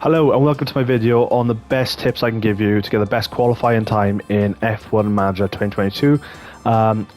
Hello and welcome to my video on the best tips I can give you to get the best qualifying time in F1 Manager 2022.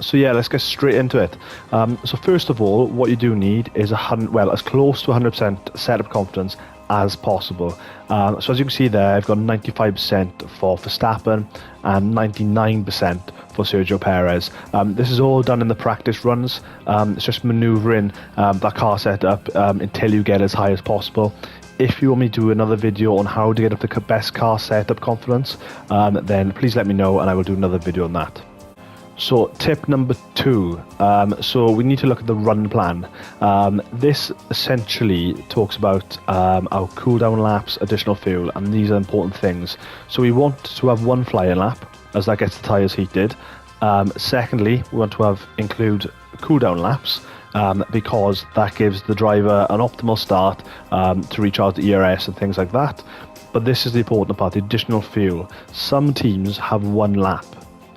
So yeah, let's get straight into it. So first of all, what you do need is as close to 100% setup confidence as possible. So as you can see there, I've got 95% for Verstappen and 99% for Sergio Perez. This is all done in the practice runs. It's just maneuvering that car setup until you get as high as possible. If you want me to do another video on how to get up the best car setup confidence, then please let me know and I will do another video on that. So tip number 2, so we need to look at the run plan. This essentially talks about our cooldown laps, additional fuel, and these are important things. So we want to have one flying lap, as that gets the tyres heated. Secondly, we want to include cooldown laps, because that gives the driver an optimal start to recharge the ERS and things like that. But this is the important part, the additional fuel. Some teams have one lap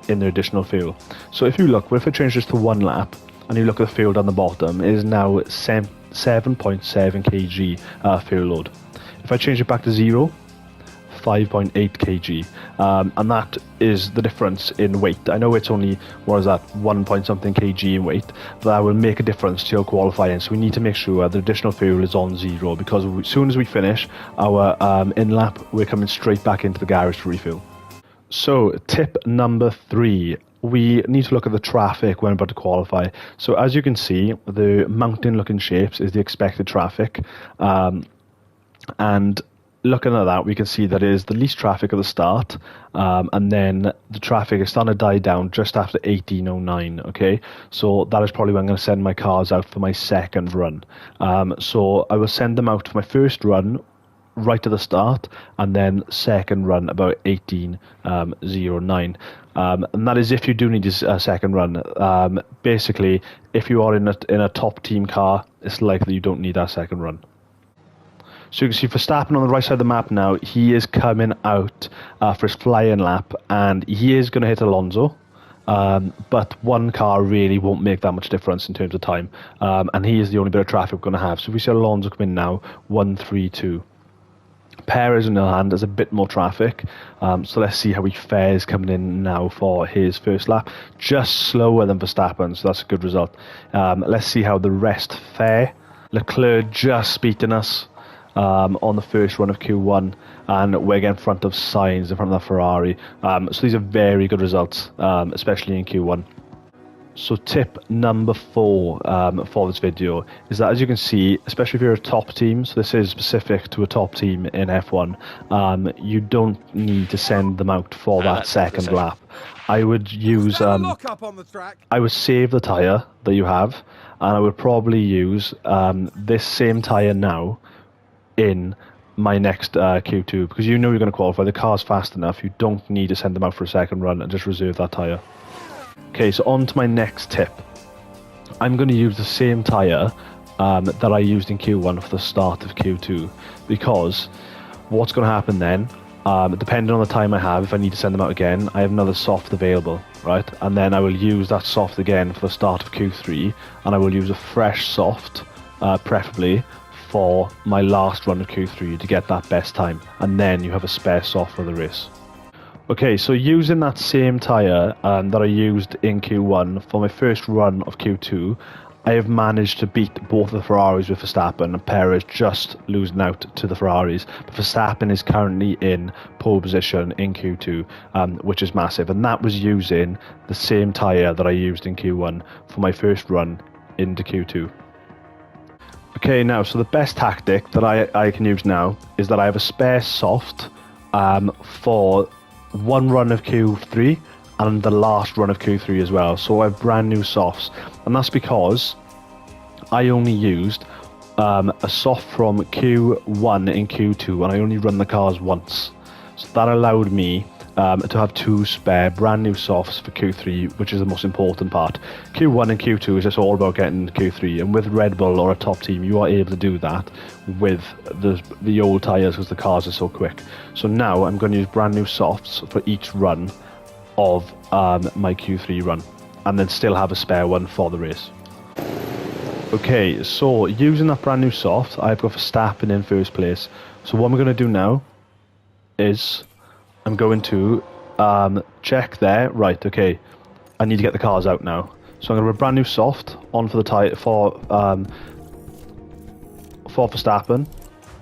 in their additional fuel. So if you look, if I change this to one lap and you look at the fuel down the bottom, it is now 7.7 kg fuel load. If I change it back to 0, 5.8 kg, and that is the difference in weight. I know it's only, 1 point something kg in weight, but that will make a difference to your qualifying. So we need to make sure the additional fuel is on 0, because as soon as we finish our in-lap, we're coming straight back into the garage to refuel. So tip number 3, we need to look at the traffic when we're about to qualify. So as you can see, the mountain looking shapes is the expected traffic, and looking at that, we can see that it is the least traffic at the start, and then the traffic is starting to die down just after 1809, okay? So that is probably when I'm going to send my cars out for my second run. So I will send them out for my first run right at the start, and then second run about 1809. And that is if you do need a second run. Basically, if you are in a top team car, it's likely you don't need that second run. So you can see Verstappen on the right side of the map now. He is coming out for his flying lap, and he is going to hit Alonso. But one car really won't make that much difference in terms of time. And he is the only bit of traffic we're going to have. So if we see Alonso come in now, 1-3-2. Perez, on the other hand, has a bit more traffic. So let's see how he fares coming in now for his first lap. Just slower than Verstappen, so that's a good result. Let's see how the rest fare. Leclerc just beating us on the first run of Q1, and we're getting in front of Sainz in front of the Ferrari. So these are very good results, especially in Q1. So tip number 4 for this video is that, as you can see, especially if you're a top team, so this is specific to a top team in F1, you don't need to send them out for that second lap. I would use, I would save the tyre that you have, and I would probably use this same tyre now in my next Q2, because you know you're going to qualify. The car's fast enough, you don't need to send them out for a second run and just reserve that tyre. Okay, so on to my next tip. I'm going to use the same tyre that I used in Q1 for the start of Q2, because what's going to happen then, depending on the time I have, if I need to send them out again, I have another soft available, right? And then I will use that soft again for the start of Q3, and I will use a fresh soft, preferably, for my last run of Q3 to get that best time, and then you have a spare soft for the race. Okay, so using that same tyre that I used in Q1 for my first run of Q2, I have managed to beat both the Ferraris with Verstappen, and Perez just losing out to the Ferraris. But Verstappen is currently in pole position in Q2, which is massive, and that was using the same tyre that I used in Q1 for my first run into Q2. Okay, now, so the best tactic that I can use now is that I have a spare soft for one run of Q3 and the last run of Q3 as well. So I have brand new softs, and that's because I only used a soft from Q1 in Q2, and I only run the cars once. So that allowed me to have 2 spare brand new softs for Q3, which is the most important part. Q1 and Q2 is just all about getting Q3, and with Red Bull or a top team, you are able to do that with the old tyres because the cars are so quick. So now I'm going to use brand new softs for each run of my Q3 run, and then still have a spare one for the race. Okay, so using that brand new soft, I've got Verstappen in first place So what I'm going to do now is I'm going to check there. Right, okay. I need to get the cars out now. So I'm going to put a brand new soft on for the tire for Verstappen.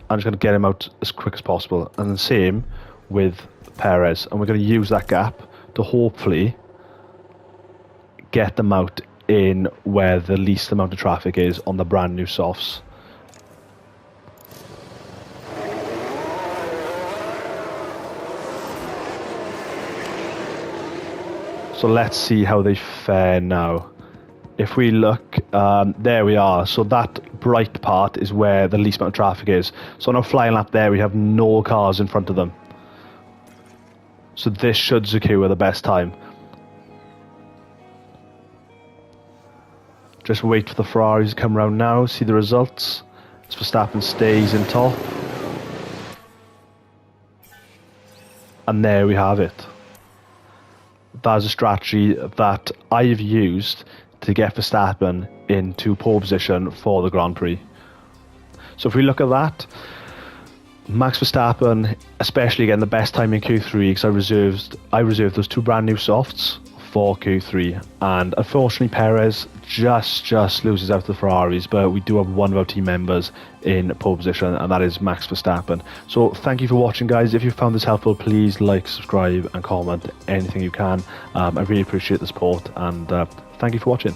I'm just going to get him out as quick as possible. And the same with Perez. And we're going to use that gap to hopefully get them out in where the least amount of traffic is on the brand new softs. So let's see how they fare now. If we look, there we are. So that bright part is where the least amount of traffic is. So on a flying lap there, we have no cars in front of them. So this should secure the best time. Just wait for the Ferraris to come around now, see the results. As Verstappen stays in top. And there we have it. That is a strategy that I've used to get Verstappen into pole position for the Grand Prix. So if we look at that, Max Verstappen, especially again the best time in Q3, because I reserved those two brand new softs for Q3, and unfortunately Perez just loses out to the Ferraris, but we do have one of our team members in pole position, and that is Max Verstappen. So thank you for watching, guys. If you found this helpful, please like, subscribe and comment anything you can. I really appreciate the support, and thank you for watching.